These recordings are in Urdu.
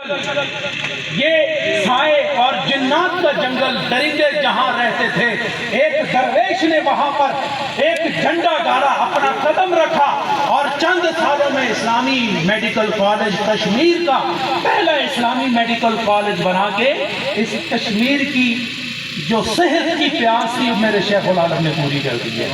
یہ سائے اور جنات کا جنگل، درندے جہاں رہتے تھے، ایک درویش نے وہاں پر ایک جھنڈا گاڑا، اپنا قدم رکھا اور چند سالوں میں اسلامی میڈیکل کالج کشمیر کا پہلا اسلامی میڈیکل کالج بنا کے اس کشمیر کی جو صحت کی پیاس تھی میرے شیخ العالم نے پوری کر دی ہے۔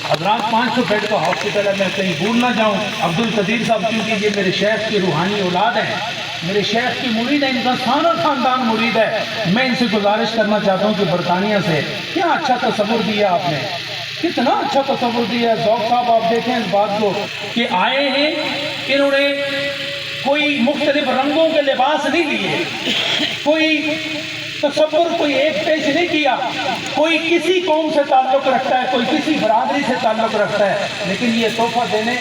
حضرات 500 بیڈ کا ہاسپٹل ہے، میں کہیں بھول نہ جاؤں۔ عبد القدیر صاحب کیونکہ یہ میرے شیخ کی روحانی اولاد ہیں، میرے شیخ کی مرید ہے، ان کا سارا خاندان مرید ہے۔ میں ان سے گزارش کرنا چاہتا ہوں کہ برطانیہ سے کیا اچھا تصور دیا آپ نے، کتنا اچھا تصور دیا ہے۔ ذوق صاحب آپ دیکھیں اس بات کو کہ آئے ہیں، انہوں نے کوئی مختلف رنگوں کے لباس نہیں لیے، کوئی تصور کوئی ایک پیش نہیں کیا، کوئی کسی قوم سے تعلق رکھتا ہے، کوئی کسی برادری سے تعلق رکھتا ہے، لیکن یہ تحفہ دینے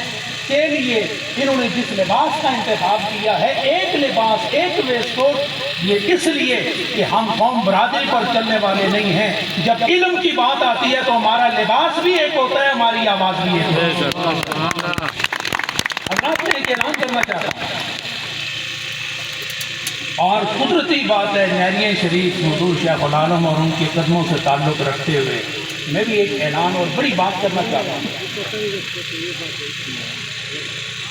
کے لیے انہوں نے جس لباس کا انتخاب کیا ہے، ایک لباس، ایک ویسٹ کوٹ، یہ اس لیے کہ ہم قوم برادری پر چلنے والے نہیں ہیں۔ جب علم کی بات آتی ہے تو ہمارا لباس بھی ایک ہوتا ہے، ہماری آواز بھی ایک ہوتی ہے۔ حضرات میں ایک اعلان کرنا چاہتا ہوں، اور قدرتی بات ہے، نہریہ شریف حضور شیخ العالم اور ان کے قدموں سے تعلق رکھتے ہوئے میں بھی ایک اعلان اور بڑی بات کرنا چاہتا ہوں۔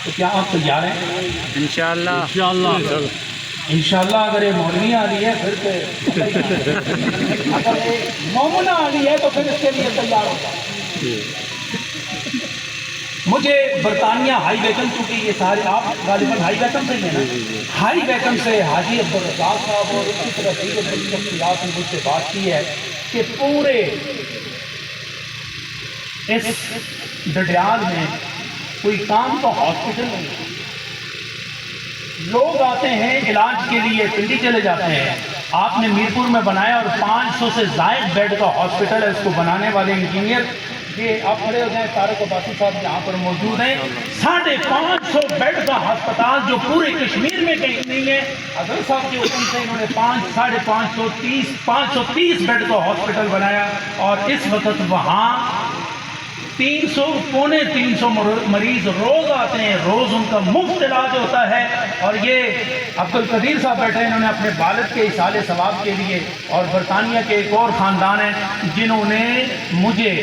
تو کیا آپ تیار ہیں؟ انشاءاللہ انشاءاللہ اگر یہ مولوی آ رہی ہے پھر تو اگر یہ مومنہ آ رہی ہے تو پھر اس کے لیے تیار ہوتا ہے۔ مجھے برطانیہ ہائی بیکن، چونکہ یہ سارے آپ غالباً ہائی بیکن سے ہی ہیں نا، ہائی بیکن سے حاجی عبدالرزاق صاحب اور اسی طرح دیگر بڑی شخصیات نے مجھ سے بات کی ہے کہ پورے اس ڈڈیال میں کوئی کام کا ہاسپٹل نہیں، لوگ آتے ہیں علاج کے لیے پنڈی چلے جاتے ہیں، آپ نے میرپور میں بنایا اور 500 سے زائد بیڈ کا ہاسپٹل ہے، اس کو بنانے والے انجینئر یہ آپ کھڑے ہو جائیں، طارق عباسی صاحب یہاں پر موجود ہیں۔ 550 بیڈ کا ہسپتال جو پورے کشمیر میں کہیں نہیں ہے، حضرت صاحب کے حکم سے انہوں نے 530 بیڈ کا ہاسپٹل بنایا، اور اس وقت وہاں 300 مریض روز آتے ہیں، روز ان کا مفت علاج ہوتا ہے۔ اور یہ عبد القدیر صاحب بیٹھے ہیں، انہوں نے اپنے والد کے اصال ثواب کے لیے، اور برطانیہ کے ایک اور خاندان ہیں جنہوں نے مجھے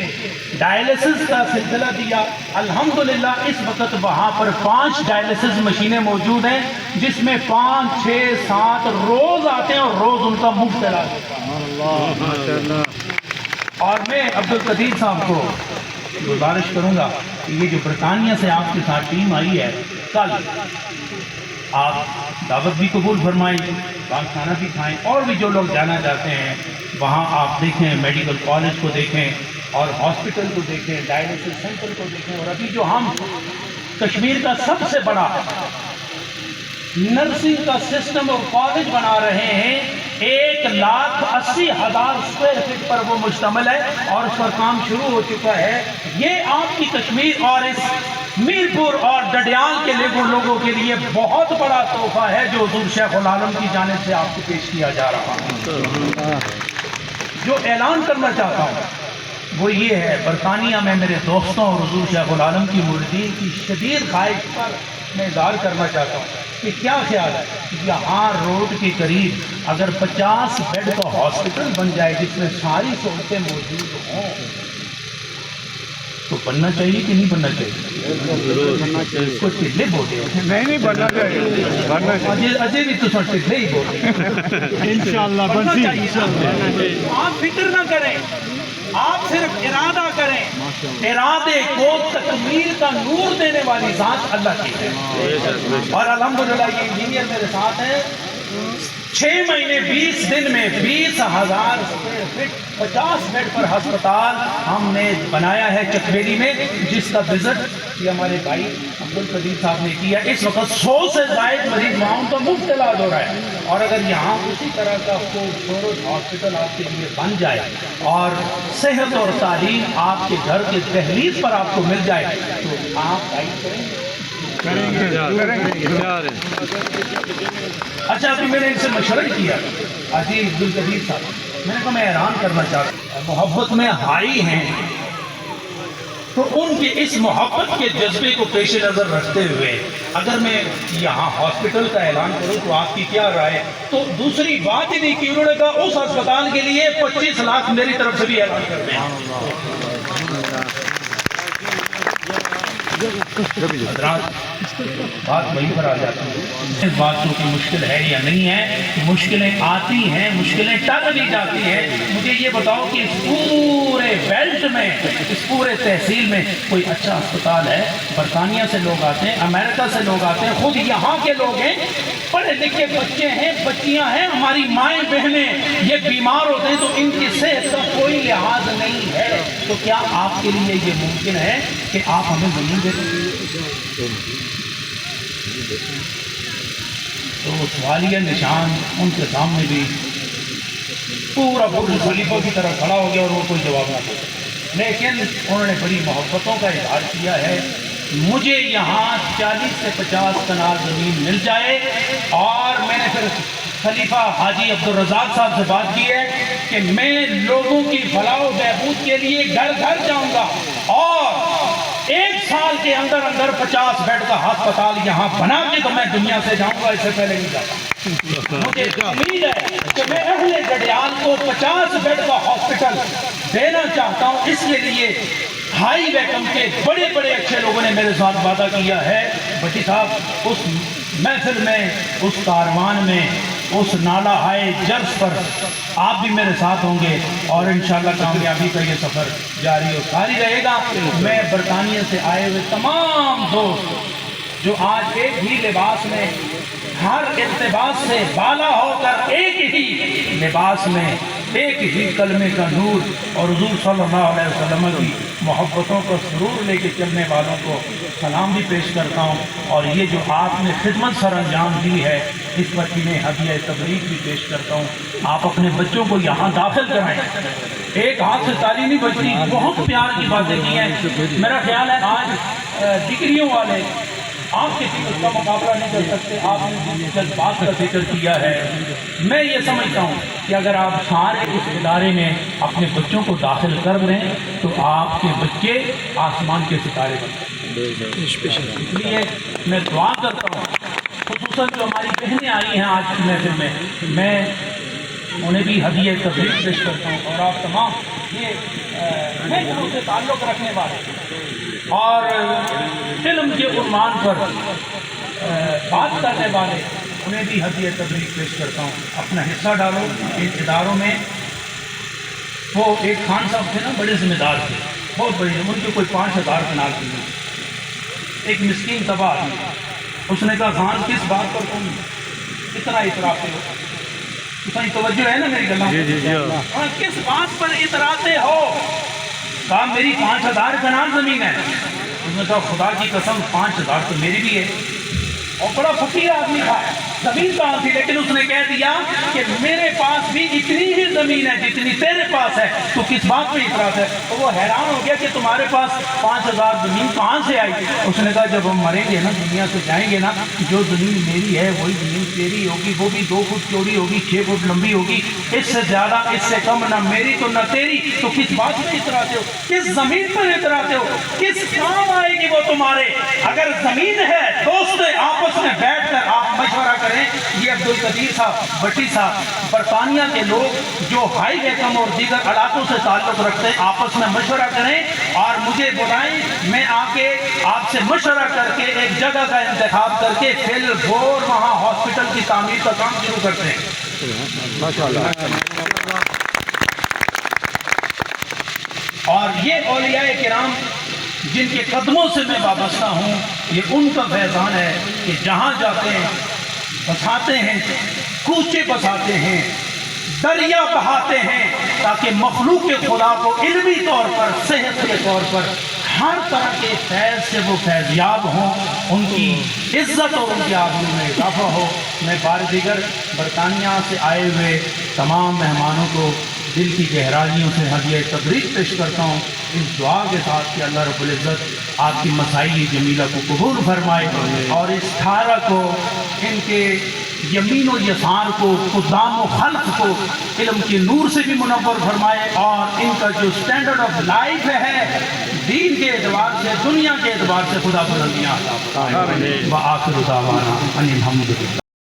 ڈائلسس کا سلسلہ دیا۔ الحمدللہ اس وقت وہاں پر 5 ڈائلسس مشینیں موجود ہیں، جس میں 5، 6، 7 روز آتے ہیں اور روز ان کا مفت علاج ہوتا ہے۔ اور میں عبد القدیر صاحب کو گزارش کروں گا کہ یہ جو برطانیہ سے آپ کے ساتھ ٹیم آئی ہے، کل آپ دعوت بھی قبول فرمائیں، باغ کھانا بھی کھائیں، اور بھی جو لوگ جانا چاہتے ہیں وہاں آپ دیکھیں، میڈیکل کالج کو دیکھیں اور ہاسپٹل کو دیکھیں، ڈائلسس سینٹر کو دیکھیں، اور ابھی جو ہم کشمیر کا سب سے بڑا نرسنگ کا سسٹم اور کالج بنا رہے ہیں، 1,80,000 اسکوائر فٹ پر وہ مشتمل ہے، اور اس پر کام شروع ہو چکا ہے۔ یہ آپ کی کشمیر اور اس میرپور اور ڈڈیال کے لوگوں کے لیے بہت بڑا تحفہ ہے جو حضور شیخ العالم کی جانب سے آپ کو پیش کیا جا رہا ہے۔ جو اعلان کرنا چاہتا ہوں وہ یہ ہے، برطانیہ میں میرے دوستوں اور حضور شیخ العالم کی مریدین کی شدید خواہش پر میں اظہار کرنا چاہتا ہوں کہ کیا خیال ہے، یہاں روڈ کے قریب اگر 50 بیڈ کا ہاسپٹل بن جائے جس میں ساری سہولتیں موجود ہوں تو بننا چاہیے کہ نہیں بننا چاہیے؟ کوئی ٹھلے بولے نہیں بننا چاہیے، اجے بھی تو ٹھلے ہی بولے۔ انشاءاللہ بنسی، آپ فکر نہ کریں، آپ صرف ارادہ کریں، ارادے کو تکمیل کا نور دینے والی ذات اللہ کی ہے۔ اور الحمدللہ یہ انجینئر میرے ساتھ ہیں، 6 مہینے 20 دن میں 20,000 اسکوائر فٹ 50 بیڈ پر ہسپتال ہم نے بنایا ہے چکویلی میں، جس کا وزٹ یہ ہمارے بھائی عبد القدیر صاحب نے کیا۔ اس وقت 100 سے زائد مریض وہاں ان کا مفت علاج ہو رہا ہے، اور اگر یہاں اسی طرح کا خوبصورت ہاسپٹل آپ کے لیے بن جائے اور صحت اور تعلیم آپ کے گھر کے دہلیز پر آپ کو مل جائے تو آپ گائیڈ کریں گے۔ اچھا، ابھی میں نے ان سے مشورہ کیا، عزیز عبد القدیر صاحب، میں نے کہا میں اعلان کرنا چاہتا ہوں، محبت میں ہائی ہیں تو ان کے اس محبت کے جذبے کو پیش نظر رکھتے ہوئے اگر میں یہاں ہاسپٹل کا اعلان کروں تو آپ کی کیا رائے؟ تو دوسری بات ہی نہیں کہ انہوں نے کہا اس ہسپتال کے لیے 25 لاکھ میری طرف سے بھی اعلان کر دیں۔ بات وہیں پر آ جاتی ہے، اس بات کی مشکل ہے یا نہیں ہے، مشکلیں آتی ہیں، مشکلیں ٹل بھی جاتی ہیں۔ مجھے یہ بتاؤ کہ اس پورے بیلٹ میں، اس پورے تحصیل میں کوئی اچھا ہسپتال ہے؟ برطانیہ سے لوگ آتے ہیں، امریکہ سے لوگ آتے ہیں، خود یہاں کے لوگ ہیں، پڑھے لکھے بچے ہیں، بچیاں ہیں، ہماری مائیں بہنیں یہ بیمار ہوتے ہیں تو ان کی صحت کا کوئی لحاظ نہیں ہے۔ تو کیا آپ کے لیے یہ ممکن ہے کہ آپ ہمیں زمین دے دیں؟ تو سوالیہ نشان ان کے سامنے بھی پورا برج خلیفہ کی طرح کھڑا ہو گیا اور وہ کوئی جواب نہ دے، لیکن انہوں نے بڑی محبتوں کا اظہار کیا ہے۔ مجھے یہاں 40 سے 50 کنال زمین مل جائے، اور میں نے پھر خلیفہ حاجی عبدالرزاق صاحب سے بات کی ہے کہ میں لوگوں کی فلاح و بہبود کے لیے گھر گھر جاؤں گا، اور 1 سال کے اندر اندر 50 بیڈ کا ہسپتال یہاں بنا کے تو میں دنیا سے جاؤں گا، اس سے پہلے نہیں جاتا۔ مجھے امید ہے کہ میں اہل گڈیال کو 50 بیڈ کا ہاسپٹل دینا چاہتا ہوں۔ اس کے لیے ہائی ویکم کے بڑے بڑے اچھے لوگوں نے میرے ساتھ وعدہ کیا ہے۔ بٹی صاحب، اس محفل میں، اس کاروان میں، اس نالہ ہائے جرس پر آپ بھی میرے ساتھ ہوں گے، اور انشاءاللہ کامیابی کا یہ سفر جاری و ساری رہے گا۔ میں برطانیہ سے آئے ہوئے تمام دوست جو آج ایک ہی لباس میں، ہر اقتباس سے بالا ہو کر ایک ہی لباس میں، ایک ہی کلمے کا نور اور حضور صلی اللہ علیہ وسلم کی محبتوں کا سرور لے کے چلنے والوں کو سلام بھی پیش کرتا ہوں، اور یہ جو آپ نے خدمت سر انجام دی ہے اس پر انہیں ہدیہ تبریک بھی پیش کرتا ہوں۔ آپ اپنے بچوں کو یہاں داخل کرائیں، ایک ہاتھ سے تالی نہیں بجتی، بہت پیار کی باتیں کی ہیں۔ میرا خیال ہے آج ڈگریوں والے آپ کے فکر کا مقابلہ نہیں کر سکتے، آپ نے جذبات کا ذکر کیا ہے۔ میں یہ سمجھتا ہوں کہ اگر آپ سارے اس ادارے میں اپنے بچوں کو داخل کر لیں تو آپ کے بچے آسمان کے ستارے بنتے ہیں۔ اس لیے میں دعا کرتا ہوں، خصوصاً جو ہماری بہنیں آئی ہیں آج کی محفل میں انہیں بھی ہدیہ تبریک پیش کرتا ہوں، اور آپ تمام یہ محفلوں سے تعلق رکھنے والے اور علم کے عنوان پر بات کرنے والے انہیں بھی ہدیہ تبریک پیش کرتا ہوں۔ اپنا حصہ ڈالو ان اداروں میں۔ وہ ایک خان صاحب تھے نا، بڑے ذمہ دار تھے، بہت بڑے، ان کے کوئی 5000 کنال تھی، ایک مسکین تباہ آدمی، اس نے کہا خان کس بات پر تم اتنا اتراتے ہو؟ اتنی توجہ ہے نا میری گلوں؟ کس بات پر اتراتے ہو؟ کہا میری 5000 کنال زمین ہے۔ اس نے کہا خدا کی قسم 5000 تو میری بھی ہے، اور بڑا فقیر آدمی تھا، زمین کہاں تھی، لیکن اس نے کہہ دیا کہ میرے پاس بھی اتنی ہی زمین ہے جتنی تیرے پاس ہے، تو کس بات پہ اعتراض ہے؟ تو وہ حیران ہو گیا کہ تمہارے پاس 5000 زمین کہاں سے آئی؟ اس نے کہا جب ہم مریں گے نا، دنیا سے جائیں گے نا، جو زمین میری ہے وہی زمین تیری ہوگی، وہ بھی 2 فٹ چوڑی ہوگی، 6 فٹ لمبی ہوگی، اس سے زیادہ اس سے کم نہ میری تو نہ تیری، تو کس بات پہ اتراتے ہو؟ کس زمین پر اتراتے ہو؟ کس کام آئے گی وہ تمہارے؟ اگر زمین ہے، دوست آپس میں بیٹھ کر آپ مشورہ کریں۔ یہ عبدالقدیر صاحب، بٹی صاحب، برطانیہ کے لوگ جو ہائی ویکم اور دیگر علاقوں سے تعلق رکھتے ہیں، آپس میں مشورہ کریں اور مجھے بلائیں، میں آ کے آپ سے مشورہ کر کے ایک جگہ کا انتخاب کر کے فل بور وہاں ہاسپٹل کی تعمیر کا کام شروع کرتے ہیں۔ اور یہ اولیاء کرام جن کے قدموں سے میں وابستہ ہوں، یہ ان کا فیضان ہے کہ جہاں جاتے ہیں بساتے ہیں، کوچے بساتے ہیں، دریا بہاتے ہیں، تاکہ مخلوق خدا کو علمی طور پر، صحت کے طور پر ہر طرح کے فیض سے وہ فیضیاب ہوں، ان کی عزت اور ان کے آبرو میں اضافہ ہو۔ میں بار دیگر برطانیہ سے آئے ہوئے تمام مہمانوں کو دل کی گہرائیوں سے ہدیہ تبریک پیش کرتا ہوں، اس دعا کے ساتھ کہ اللہ رب العزت آپ کی مسائل جمیلہ کو قبول فرمائے اور اس دھارا کو ان کے یمین و یسار کو، قدام و خلف کو علم کے نور سے بھی منور فرمائے، اور ان کا جو سٹینڈرڈ آف لائف ہے دین کے اعتبار سے، دنیا کے اعتبار سے خدا بلندیاں عطا فرمائے۔ وآخر دعوانا ان الحمد للہ۔